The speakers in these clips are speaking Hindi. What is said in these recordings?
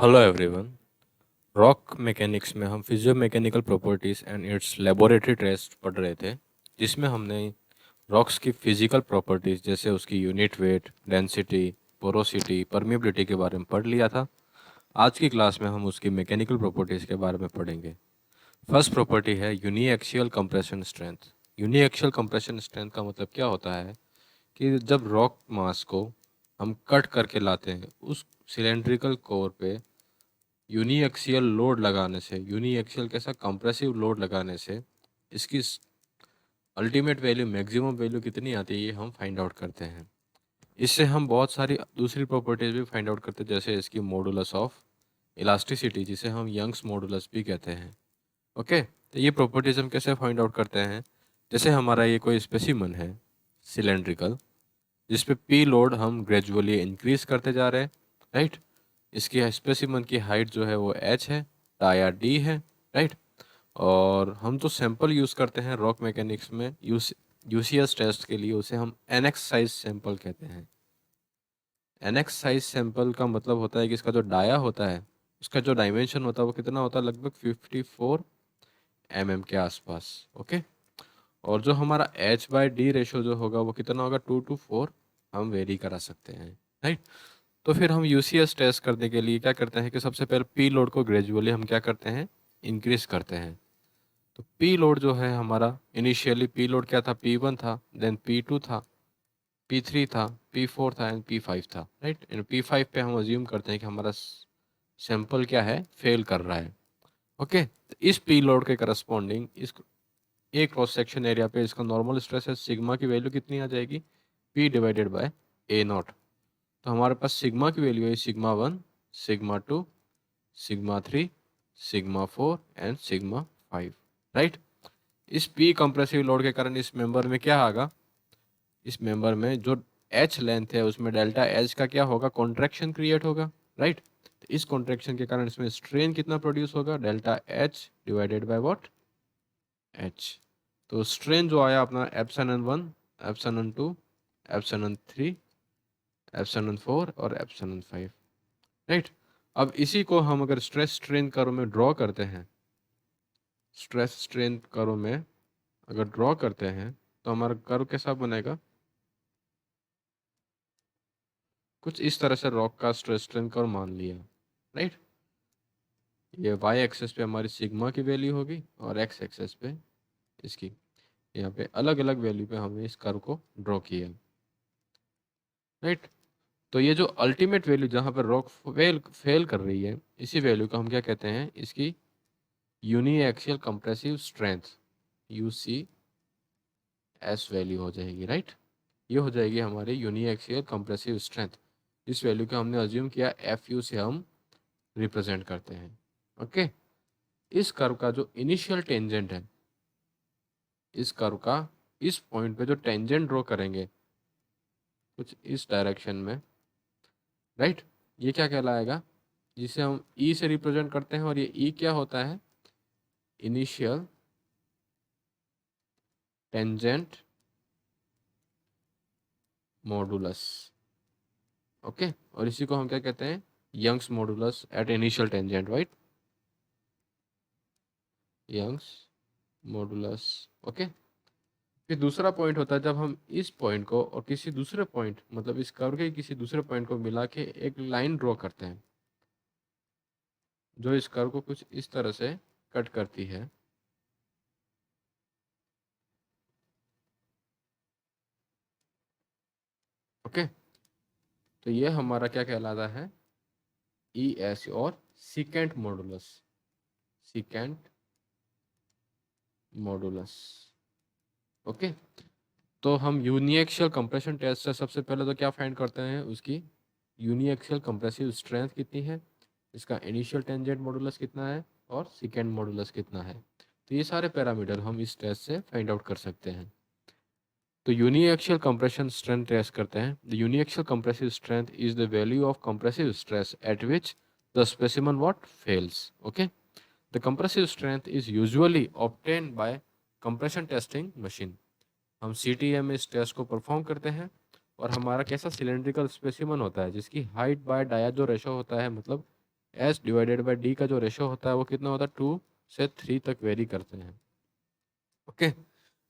Hello everyone. रॉक मैकेनिक्स में हम physio mechanical properties and its laboratory test पढ़ रहे थे, जिसमें हमने रॉक्स की फिजिकल प्रॉपर्टीज़ जैसे उसकी unit weight, density, porosity, permeability के बारे में पढ़ लिया था। आज की क्लास में हम उसकी मैकेनिकल प्रॉपर्टीज़ के बारे में पढ़ेंगे। फर्स्ट प्रॉपर्टी है uniaxial compression strength. Uniaxial compression strength का मतलब क्या होता है कि जब रॉक मास को हम कट करके लाते हैं, उस सिलेंड्रिकल कोर पे यूनिएक्सियल लोड लगाने से, यूनिएक्सियल कैसा कंप्रेसिव लोड लगाने से इसकी अल्टीमेट वैल्यू, मैक्सिमम वैल्यू कितनी आती है, ये हम फाइंड आउट करते हैं। इससे हम बहुत सारी दूसरी प्रॉपर्टीज भी फाइंड आउट करते हैं, जैसे इसकी मॉडुलस ऑफ इलास्टिसिटी, जिसे हम यंग्स मॉडुलस भी कहते हैं। ओके, तो ये प्रॉपर्टीज हम कैसे फाइंड आउट करते हैं? जैसे हमारा ये कोई स्पेसिमन है सिलेंड्रिकल, जिस पे पी लोड हम ग्रेजुअली इंक्रीज करते जा रहे हैं, राइट। इसकी स्पेसिमन की हाइट जो है वो h है, टाया d है, राइट। और हम जो सैंपल यूज़ करते हैं रॉक मैकेनिक्स में यूसीएस टेस्ट के लिए, उसे हम एनएक्स साइज सैंपल कहते हैं। एनएक्स साइज सैंपल का मतलब होता है कि इसका जो डाया होता है, उसका जो डायमेंशन होता है वो कितना होता है, लगभग 54 mm के आसपास। ओके, और जो हमारा h/d रेशो जो होगा वो कितना होगा, 2:4 हम वेरी करा सकते हैं, राइट। तो फिर हम यूसीएस टेस्ट करने के लिए क्या करते हैं कि सबसे पहले पी लोड को ग्रेजुअली हम क्या करते हैं, इंक्रीज करते हैं। तो पी लोड जो है हमारा, इनिशियली पी लोड क्या था, P1 था, देन P2 था, P3 था, P4 था एंड P5 था, राइट। इन P5 पे हम अज्यूम करते हैं कि हमारा सैंपल क्या है, फेल कर रहा है। ओके, तो इस पी लोड के करस्पॉन्डिंग इस एक क्रॉस सेक्शन एरिया पे इसका नॉर्मल स्ट्रेस है, सिग्मा की वैल्यू कितनी आ जाएगी, P/A0। तो हमारे पास सिग्मा की वैल्यू है sigma 1, sigma 2, sigma 3, sigma 4 and sigma 5, right. इस पी कंप्रेसिव लोड के कारण इस मेंबर में क्या आएगा, इस मेंबर में जो एच लेंथ है उसमें डेल्टा एच का क्या होगा, कॉन्ट्रैक्शन क्रिएट होगा, राइट। तो इस कॉन्ट्रैक्शन के कारण इसमें स्ट्रेन कितना प्रोड्यूस होगा, delta H divided by what, H. तो स्ट्रेन जो आया अपना एप्सिलॉन 1, एप्सिलॉन 2, एप्सिलॉन 3, एप्सिलॉन 4 और एप्सिलॉन 5, राइट। अब इसी को हम अगर स्ट्रेस स्ट्रेन कर्व में ड्रॉ करते हैं, स्ट्रेस स्ट्रेन कर्व में अगर ड्रॉ करते हैं तो हमारा कर्व कैसा बनेगा, कुछ इस तरह से रॉक का स्ट्रेस स्ट्रेन कर्व मान लिया, राइट। ये वाई एक्सेस पे हमारी सिग्मा की वैल्यू होगी और एक्स एक्सेस पे इसकी, यहाँ पे अलग अलग वैल्यू पे हमने इस कर्व को ड्रॉ किया, राइट। तो ये जो अल्टीमेट वैल्यू जहाँ पर रॉक फेल कर रही है, इसी वैल्यू को हम क्या कहते हैं, इसकी uniaxial compressive strength, UC S value हो जाएगी, राइट। ये हो जाएगी हमारी यूनिएक्सियल कंप्रेसिव स्ट्रेंथ। इस वैल्यू को हमने अज्यूम किया एफ यू से हम रिप्रेजेंट करते हैं। ओके, इस कर्व का जो इनिशियल टेंजेंट है, इस कर्व का इस पॉइंट पे जो टेंजेंट ड्रॉ करेंगे कुछ इस डायरेक्शन में, राइट, ये क्या कहलाएगा, जिसे हम ई से रिप्रेजेंट करते हैं। और ये ई क्या होता है, इनिशियल टेंजेंट मॉडुलस। ओके, और इसी को हम क्या कहते हैं, Young's modulus at initial tangent, right, Young's modulus. Okay, फिर दूसरा पॉइंट होता है जब हम इस पॉइंट को और किसी दूसरे पॉइंट, मतलब इस कर्व के किसी दूसरे पॉइंट को मिला के एक लाइन ड्रॉ करते हैं, जो इस कर्व को कुछ इस तरह से कट करती है। ओके, तो ये हमारा क्या कहलाता है, ई एस और secant modulus, secant modulus. Okay, तो हम यूनिएक्सियल कंप्रेशन टेस्ट से सबसे पहले तो क्या फाइंड करते हैं, उसकी यूनिएक्सियल कंप्रेसिव स्ट्रेंथ कितनी है, इसका इनिशियल टेंजेंट मॉडुलस कितना है और सेकेंड मॉडुलस कितना है। तो ये सारे पैरामीटर हम इस टेस्ट से फाइंड आउट कर सकते हैं। तो यूनिएक्सियल कंप्रेशन स्ट्रेंथ टेस्ट करते हैं। The uniaxial compressive strength is the value of compressive stress eight which the specimen what fails. Okay, the compressive strength is usually obtained by compression testing machine. हम सीटीएम में इस टेस्ट को परफॉर्म करते हैं और हमारा कैसा सिलेंड्रिकल स्पेसिमन होता है, जिसकी हाइट बाय डाया जो रेशो होता है, मतलब एच डिवाइडेड बाई डी का जो रेशो होता है वो कितना होता है, 2 से 3 तक वेरी करते हैं। Okay,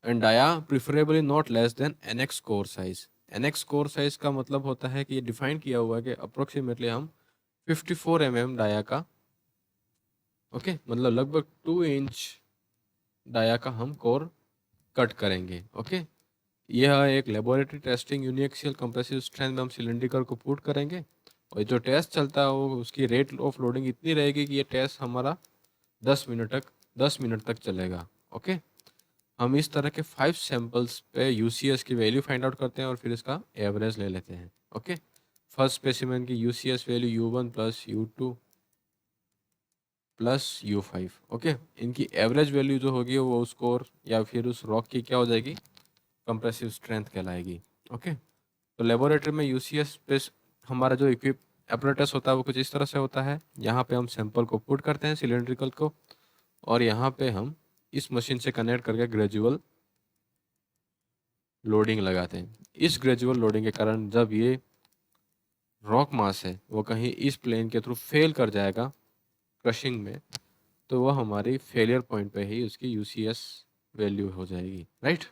and dia preferably not less than N X core size. N X core size का मतलब होता है कि ये डिफाइन किया हुआ है कि अप्रोक्सीमेटली हम 54 mm डाया का, ओके मतलब लगभग 2 इंच डाया का हम कोर कट करेंगे। ओके, यह एक laboratory testing uniaxial compressive strength में हम सिलेंड्रिकल को पुट करेंगे, और जो टेस्ट चलता है वो उसकी रेट ऑफ लोडिंग इतनी रहेगी कि ये टेस्ट हमारा 10 मिनट तक चलेगा। ओके, हम इस तरह के 5 सैंपल्स पे यूसीएस की वैल्यू फाइंड आउट करते हैं और फिर इसका एवरेज ले लेते हैं। ओके, फर्स्ट स्पेसिमेन की UCS value U1 plus U2 plus U5। Okay, इनकी एवरेज वैल्यू जो होगी वो उस कोर या फिर उस रॉक की क्या हो जाएगी, कंप्रेसिव स्ट्रेंथ कहलाएगी। ओके, तो लेबोरेटरी में यूसीएस पे हमारा जो इक्विप एपरेटस होता है वो कुछ इस तरह से होता है। यहाँ पे हम सैंपल को पुट करते हैं सिलेंड्रिकल को, और यहाँ पे हम इस मशीन से कनेक्ट करके ग्रेजुअल लोडिंग लगाते हैं। इस ग्रेजुअल लोडिंग के कारण जब ये रॉक मास है वो कहीं इस प्लेन के थ्रू फेल कर जाएगा क्रशिंग में, तो वह हमारी फेलियर पॉइंट पे ही उसकी यूसीएस वैल्यू हो जाएगी। राइट,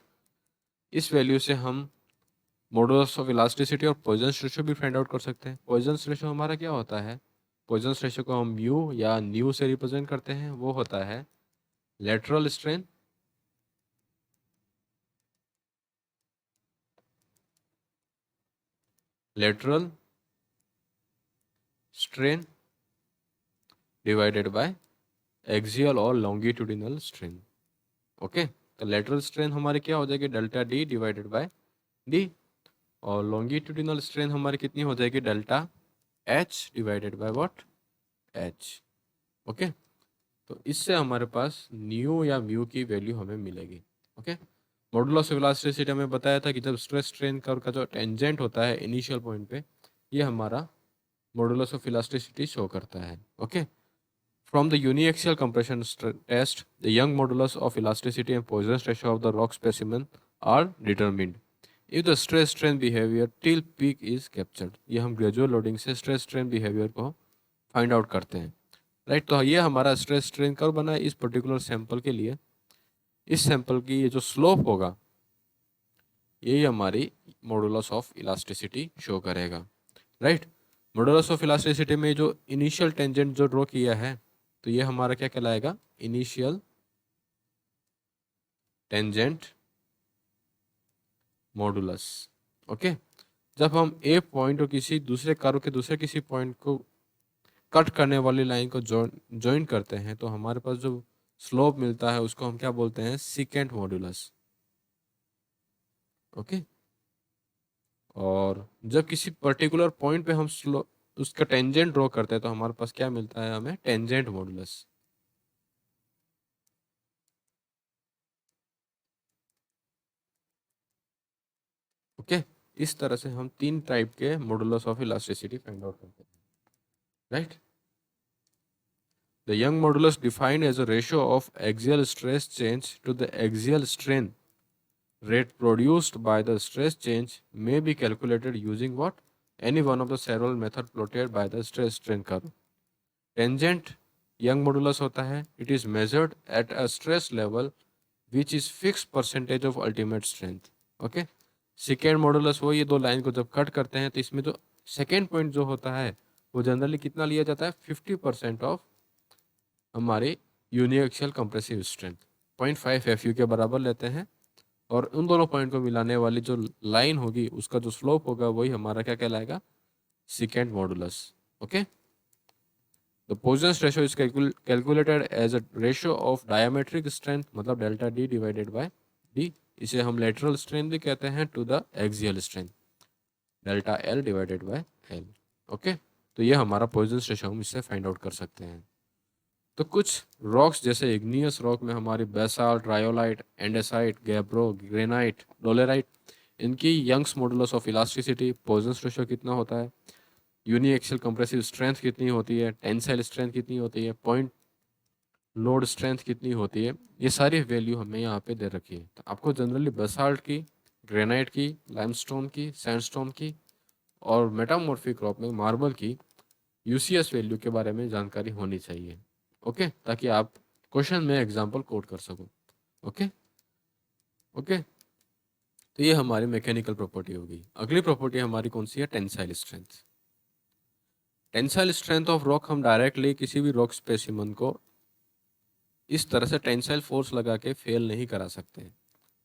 इस वैल्यू से हम मॉडुलस ऑफ इलास्टिसिटी और पॉइजंस रेशियो भी फाइंड आउट कर सकते हैं। पॉइजंस रेशियो हमारा क्या होता है, पॉइजंस रेशियो को हम म्यू या न्यू से रिप्रेजेंट करते हैं। वो होता है lateral strain lateral strain divided by axial और लॉन्गिट्यूडिनल स्ट्रेन। ओके, तो लेटरल स्ट्रेन हमारी क्या हो जाएगी, delta D divided by D, और लॉन्गिट्यूडिनल स्ट्रेन हमारी कितनी हो जाएगी, delta H divided by what, H. Okay, तो इससे हमारे पास न्यू या म्यू की वैल्यू हमें मिलेगी। ओके, मॉडुलस ऑफ इलास्टिसिटी हमें बताया था कि जब स्ट्रेस स्ट्रेन कर्व का जो टेंजेंट होता है इनिशियल पॉइंट पे, ये हमारा मॉडुलस ऑफ इलास्टिसिटी शो करता है। Okay, from the uniaxial compression test the Young modulus of elasticity and Poisson ratio of the rock specimen are determined if the stress strain behaviour till peak is captured. ये हम ग्रेजुअल लोडिंग से स्ट्रेस स्ट्रेन बिहेवियर को फाइंड आउट करते हैं। राइट, तो ये हमारा स्ट्रेस स्ट्रेन कर्व बना है इस पर्टिकुलर सैंपल के लिए। इस सैंपल की ये जो स्लोप होगा यही हमारी मॉडुलस ऑफ इलास्टिसिटी शो करेगा। राइट, मॉडुलस ऑफ इलास्टिसिटी में जो इनिशियल टेंजेंट जो ड्रॉ किया है तो ये हमारा क्या कहलाएगा, इनिशियल टेंजेंट मॉडुलस। ओके, जब हम ए पॉइंट और किसी दूसरे कर्व के दूसरे किसी पॉइंट को कट करने वाली लाइन को ज्वाइन करते हैं तो हमारे पास जो स्लोप मिलता है उसको हम क्या बोलते हैं, सीकेंट मॉडुलस। ओके, और जब किसी पर्टिकुलर पॉइंट पे हम स्लो उसका टेंजेंट ड्रॉ करते हैं तो हमारे पास क्या मिलता है, हमें टेंजेंट मॉडुलस। ओके, इस तरह से हम 3 टाइप के modulus of elasticity find out करते हैं। Right, the Young modulus defined as a ratio of axial stress change to the axial strain rate produced by the stress change may be calculated using what, any one of the several method plotted by the stress strain curve. Tangent young modulus होता है, it is measured at a stress level which is fixed percentage of ultimate strength. Okay, secant modulus वो ये दो लाइन को जब कट करते हैं तो इसमें जो सेकेंड पॉइंट जो होता है वो जनरली कितना लिया जाता है, 50% ऑफ हमारे यूनिएक्सियल कंप्रेसिव स्ट्रेंथ 0.5 FU के बराबर लेते हैं, और उन दोनों पॉइंट को मिलाने वाली जो लाइन होगी उसका जो स्लोप होगा वही हमारा क्या कहलाएगा, secant modulus. Okay, the Poisson's ratio is calculated as a ratio of diametric strength मतलब delta D divided by D. इसे हम लेटरल स्ट्रेंथ भी कहते हैं to the axial strength delta L divided by L. Okay, तो ये हमारा पॉइजंस रेशियो हम इससे फाइंड आउट कर सकते हैं। तो कुछ रॉक्स जैसे इग्नियस रॉक में हमारी basalt, rhyolite, andesite, gabbro, granite, dolerite, इनकी Young's modulus of elasticity, Poisson's ratio कितना होता है, यूनिएक्सियल कंप्रेसिव स्ट्रेंथ कितनी होती है, टेंसाइल स्ट्रेंथ कितनी होती है, पॉइंट लोड स्ट्रेंथ कितनी होती है, ये सारी वैल्यू हमें यहाँ पे दे रखी है। तो आपको जनरली बेसाल्ट की, ग्रेनाइट की, लाइमस्टोन की, सैंडस्टोन की और मेटामॉर्फिक रॉक में मार्बल की यूसीएस वैल्यू के बारे में जानकारी होनी चाहिए। ओके, ताकि आप क्वेश्चन में एग्जाम्पल कोट कर सको। ओके ओके, तो ये हमारी मैकेनिकल प्रॉपर्टी होगी। अगली प्रॉपर्टी हमारी कौन सी है? Tensile strength. Tensile strength of rock, हम डायरेक्टली किसी भी रॉक स्पेसिमन को इस तरह से टेंसाइल फोर्स लगा के फेल नहीं करा सकते हैं।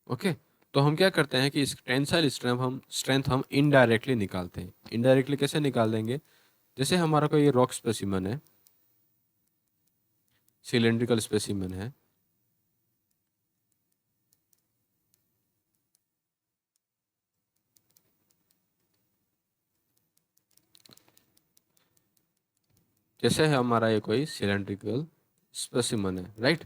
ओके, तो हम क्या करते हैं कि इस टेंसाइल स्ट्रेंथ हम इनडायरेक्टली निकालते हैं। इनडायरेक्टली कैसे निकाल देंगे? जैसे हमारा कोई रॉक स्पेसिमन है, सिलेंड्रिकल स्पेसिमन है, जैसे है हमारा ये कोई सिलेंड्रिकल स्पेसिमन है, राइट।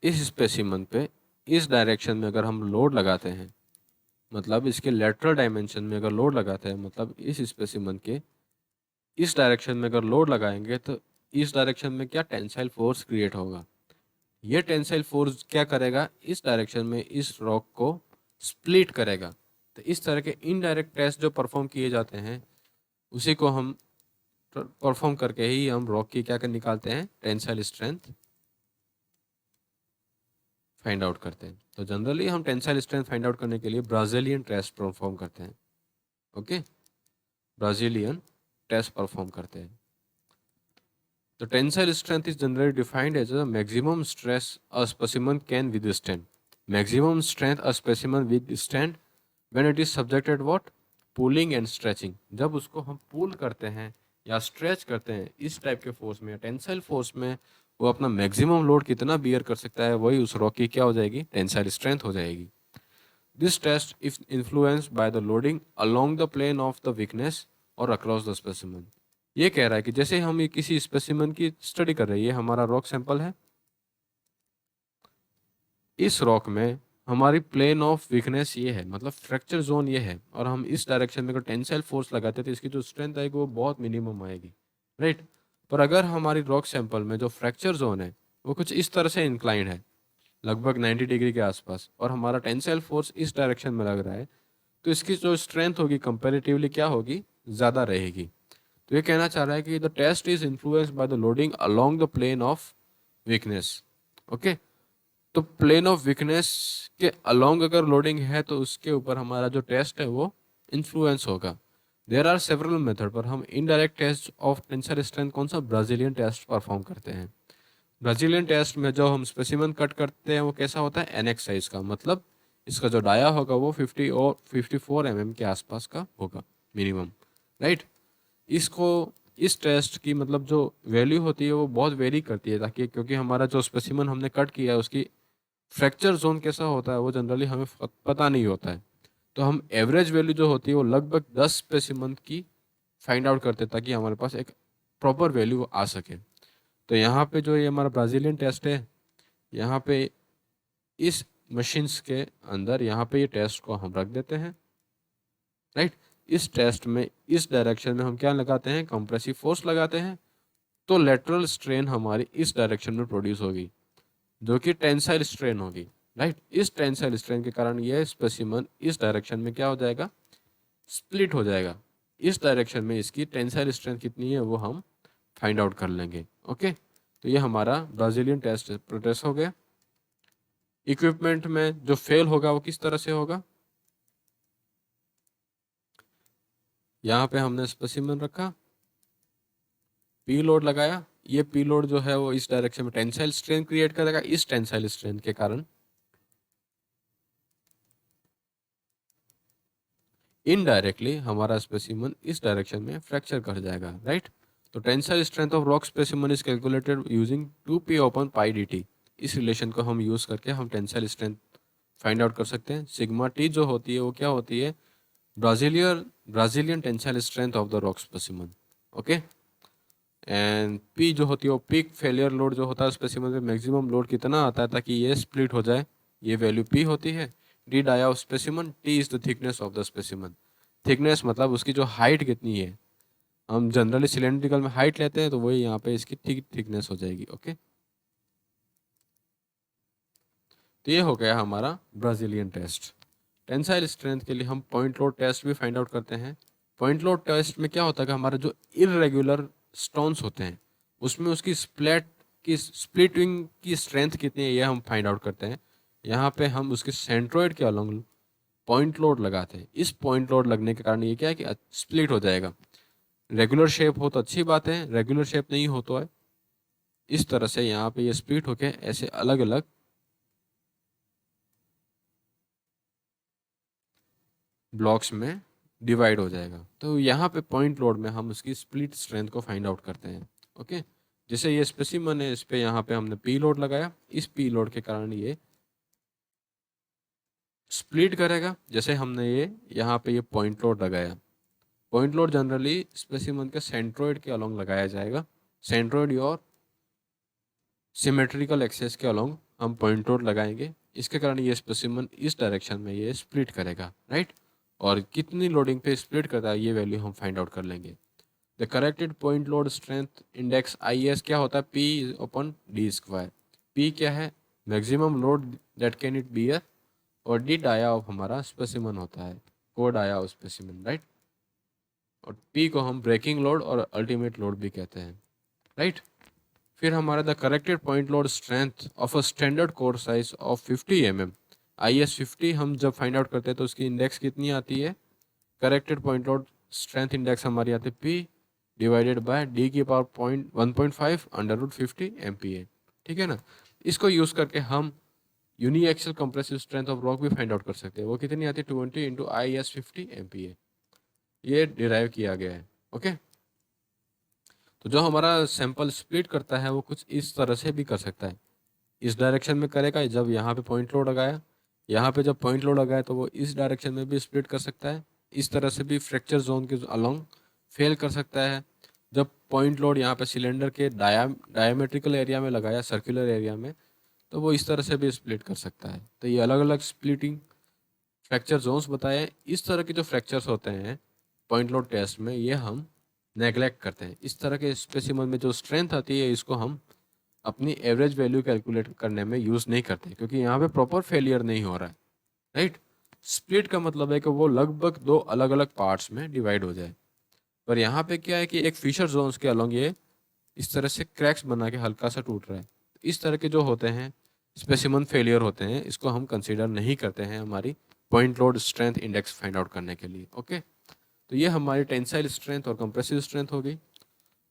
इस स्पेसिमन पे इस डायरेक्शन में अगर हम लोड लगाते हैं, मतलब इसके लेटरल डायमेंशन में अगर लोड लगाते हैं, मतलब इस स्पेसिमन के इस डायरेक्शन में अगर लोड लगाएंगे, तो इस डायरेक्शन में क्या टेंसाइल फोर्स क्रिएट होगा। ये टेंसाइल फोर्स क्या करेगा? इस डायरेक्शन में इस रॉक को स्प्लिट करेगा। तो इस तरह के इनडायरेक्ट टेस्ट जो परफॉर्म किए जाते हैं, उसी को हम परफॉर्म करके ही हम रॉक की क्या कर निकालते हैं? टेंसाइल स्ट्रेंथ फाइंड आउट करते हैं। तो जनरली हम टेंसाइल स्ट्रेंथ फाइंड आउट करने के लिए ब्राजीलियन टेस्ट परफॉर्म करते हैं। ओके, ब्राजीलियन टेस्ट परफॉर्म करते हैं। The tensile strength is generally defined as the maximum stress a specimen can withstand. Maximum strength a specimen withstand when it is subjected what? Pulling and stretching. जब उसको हम पुल करते हैं या स्ट्रेच करते हैं इस टाइप के फोर्स में, टेंसाइल फोर्स में, वो अपना मैक्सिमम लोड कितना बियर कर सकता है, वही उस रॉक की क्या हो जाएगी? टेंसाइल स्ट्रेंथ हो जाएगी। This test is influenced by the loading along the plane of the weakness or across the specimen. ये कह रहा है कि जैसे हम ये किसी स्पेसिमन की स्टडी कर रहे हैं, ये हमारा रॉक सैंपल है, इस रॉक में हमारी प्लेन ऑफ वीकनेस ये है, मतलब फ्रैक्चर जोन ये है, और हम इस डायरेक्शन में अगर टेंसाइल फोर्स लगाते हैं तो इसकी जो स्ट्रेंथ आएगी वो बहुत मिनिमम आएगी, राइट। पर अगर हमारी रॉक सैंपल में जो फ्रैक्चर जोन है वो कुछ इस तरह से इंक्लाइंड है, लगभग 90 डिग्री के आसपास, और हमारा टेंसाइल फोर्स इस डायरेक्शन में लग रहा है, तो इसकी जो स्ट्रेंथ होगी कंपेरेटिवली क्या होगी? ज़्यादा रहेगी। तो ये कहना चाह रहा है कि the test is influenced by the loading along the plane of weakness. Okay, तो प्लेन ऑफ वीकनेस के अलोंग अगर लोडिंग है तो उसके ऊपर हमारा जो टेस्ट है वो इन्फ्लुएंस होगा। देयर आर सेवरल मेथड, पर हम indirect test of tensor strength कौन सा? ब्राजीलियन टेस्ट परफॉर्म करते हैं। ब्राजीलियन टेस्ट में जो हम स्पेसिमन कट करते हैं वो कैसा होता है? एनएक्स साइज का, मतलब इसका जो डाया होगा वो 50 और 54 mm के आसपास का होगा मिनिमम, राइट। इसको इस टेस्ट की मतलब जो वैल्यू होती है वो बहुत वेरी करती है, ताकि क्योंकि हमारा जो स्पेसिमन हमने कट किया है उसकी फ्रैक्चर जोन कैसा होता है वो जनरली हमें पता नहीं होता है। तो हम एवरेज वैल्यू जो होती है वो लगभग 10 स्पेसिमन की फाइंड आउट करते हैं, ताकि हमारे पास एक प्रॉपर वैल्यू आ सके। तो यहाँ पे जो ये हमारा ब्राज़ीलियन टेस्ट है, यहाँ पे इस मशीन्स के अंदर यहाँ पे ये टेस्ट को हम रख देते हैं, राइट। इस टेस्ट में इस डायरेक्शन में हम क्या लगाते हैं? कंप्रेसिव फोर्स लगाते हैं, तो लेटरल स्ट्रेन हमारी इस डायरेक्शन में प्रोड्यूस होगी जो कि टेंसाइल स्ट्रेन होगी, राइट। इस टेंसाइल स्ट्रेन के कारण यह स्पेसिमन इस डायरेक्शन में क्या हो जाएगा? स्प्लिट हो जाएगा। इस डायरेक्शन में इसकी टेंसाइल स्ट्रेंथ कितनी है वो हम फाइंड आउट कर लेंगे। ओके, तो ये हमारा ब्राज़ीलियन टेस्ट प्रोटेस्ट हो गया। इक्विपमेंट में जो फेल होगा वो किस तरह से होगा? यहाँ पे हमने स्पेसिमन रखा, पी लोड लगाया, ये पी लोड जो है वो इस डायरेक्शन में टेंसाइल स्ट्रेन क्रिएट करेगा। इस टेंसाइल स्ट्रेन के कारण इनडायरेक्टली हमारा स्पेसिमन इस डायरेक्शन में फ्रैक्चर कर जाएगा, राइट। तो tensile strength of rock specimen is calculated using 2p upon pi dt। इस रिलेशन को हम यूज करके हम टेंसाइल स्ट्रेंथ फाइंड आउट कर सकते हैं। सिग्मा टी जो होती है वो क्या होती है? Brazilian tensile strength of the rock specimen. Okay, and P जो होती है वो पीक फेलियर लोड जो होता है स्पेसिमन में मैक्सिमम लोड कितना आता है ताकि ये स्प्लिट हो जाए, ये वैल्यू पी होती है। D dia of specimen, T is the thickness of the specimen. Thickness मतलब उसकी जो हाइट कितनी है, हम जनरली सिलेंड्रिकल में हाइट लेते हैं तो वही यहाँ पे इसकी थिकनेस हो जाएगी। ओके, तो ये हो गया हमारा ब्राज़ीलियन टेस्ट। टेंसाइल स्ट्रेंथ के लिए हम पॉइंट लोड टेस्ट भी फाइंड आउट करते हैं। पॉइंट लोड टेस्ट में क्या होता है कि हमारे जो इरेगुलर स्टोन्स होते हैं उसमें उसकी स्प्लिटिंग की स्ट्रेंथ कितनी है ये हम फाइंड आउट करते हैं। यहाँ पे हम उसके सेंट्रोइड के अलॉन्ग पॉइंट लोड लगाते हैं। इस पॉइंट लोड लगने के कारण ये क्या है कि स्प्लिट हो जाएगा। रेगुलर शेप हो तो अच्छी बात है, रेगुलर शेप नहीं हो तो है इस तरह से यहाँ पे ये स्प्लिट होके ऐसे अलग अलग ब्लॉक्स में डिवाइड हो जाएगा। तो यहाँ पे पॉइंट लोड में हम उसकी स्प्लिट स्ट्रेंथ को फाइंड आउट करते हैं। ओके, जैसे ये स्पेसिमन है, इस पे यहाँ पे हमने पी लोड लगाया, इस पी लोड के कारण ये स्प्लिट करेगा। जैसे हमने ये यहाँ पे ये पॉइंट लोड लगाया, पॉइंट लोड जनरली स्पेसिमन के सेंट्रोइड के अलोंग लगाया जाएगा। सेंट्रोइड और सिमेट्रिकल एक्सेस के अलोंग हम पॉइंट लोड लगाएंगे। इसके कारण ये स्पेसिमन इस डायरेक्शन में ये स्प्लिट करेगा, राइट। और कितनी लोडिंग पे स्प्लिट करता है ये वैल्यू हम फाइंड आउट कर लेंगे। The corrected point load strength index I क्या होता है, P upon D square. P क्या है, maximum load that can it bear, और डी डाया ऑफ हमारा स्पेसिमन होता है, को डाया ऑफ स्पेसिमन, राइट। और पी को हम ब्रेकिंग लोड और अल्टीमेट लोड भी कहते हैं, राइट। फिर हमारा the corrected point load strength of a standard core size of 50 mm, IS 50 हम जब फाइंड आउट करते हैं तो उसकी इंडेक्स कितनी आती है, corrected point load strength index हमारी आती है पी डिवाइडेड बाय डी की पावर 1.5 अंडर रूट 50 MPa, ठीक है ना। इसको यूज़ करके हम uniaxial compressive strength of rock भी फाइंड आउट कर सकते हैं। वो कितनी आती है 20 इंटू IS 50 MPa, ये डिराइव किया गया है। ओके, तो जो हमारा सैंपल स्प्लिट करता है वो कुछ इस तरह से भी कर सकता है। इस डायरेक्शन में करेगा जब यहाँ पे पॉइंट लोड लगाया, यहाँ पे जब पॉइंट लोड लगाया तो वो इस डायरेक्शन में भी स्प्लिट कर सकता है। इस तरह से भी फ्रैक्चर जोन के अलोंग फेल कर सकता है। जब पॉइंट लोड यहाँ पे सिलेंडर के डायमेट्रिकल एरिया में लगाया, सर्कुलर एरिया में, तो वो इस तरह से भी स्प्लिट कर सकता है। तो ये अलग अलग स्प्लिटिंग फ्रैक्चर जोन्स बताए। इस तरह के जो फ्रैक्चर्स होते हैं पॉइंट लोड टेस्ट में ये हम नेगलेक्ट करते हैं। इस तरह के स्पेसिमन में जो स्ट्रेंथ आती है इसको हम अपनी एवरेज वैल्यू कैलकुलेट करने में यूज़ नहीं करते, क्योंकि यहाँ पे प्रॉपर फेलियर नहीं हो रहा है, राइट। स्प्लिट का मतलब है कि वो लगभग दो अलग अलग पार्ट्स में डिवाइड हो जाए। पर यहाँ पे क्या है कि एक फिशर जोन्स के अलोंग ये इस तरह से क्रैक्स बना के हल्का सा टूट रहा है। इस तरह के जो होते हैं स्पेसिमन फेलियर होते हैं, इसको हम कंसिडर नहीं करते हैं हमारी point load strength index find out करने के लिए। ओके, तो ये हमारी टेंसाइल स्ट्रेंथ और कंप्रेसिव स्ट्रेंथ हो गई।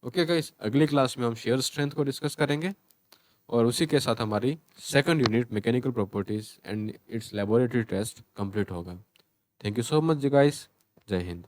ओके गाइस, अगली क्लास में हम शेयर स्ट्रेंथ को डिस्कस करेंगे और उसी के साथ हमारी second unit mechanical properties and its laboratory test complete होगा। थैंक यू सो मच जी गाइस, जय हिंद।